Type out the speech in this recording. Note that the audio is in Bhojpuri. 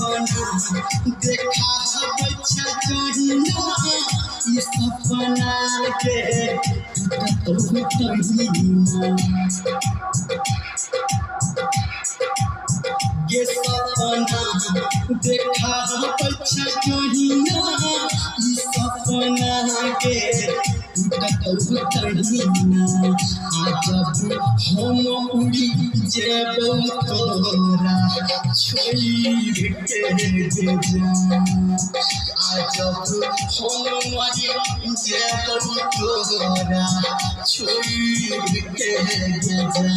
सपना देखा बच्चा कहिना ई सपना के ये सपना देखा बच्चा कहिना ई सपना के आज हम उड़ी जेबो तोरा छोड़ के जा आज हम मरी जेबो तोरा छोड़ के जा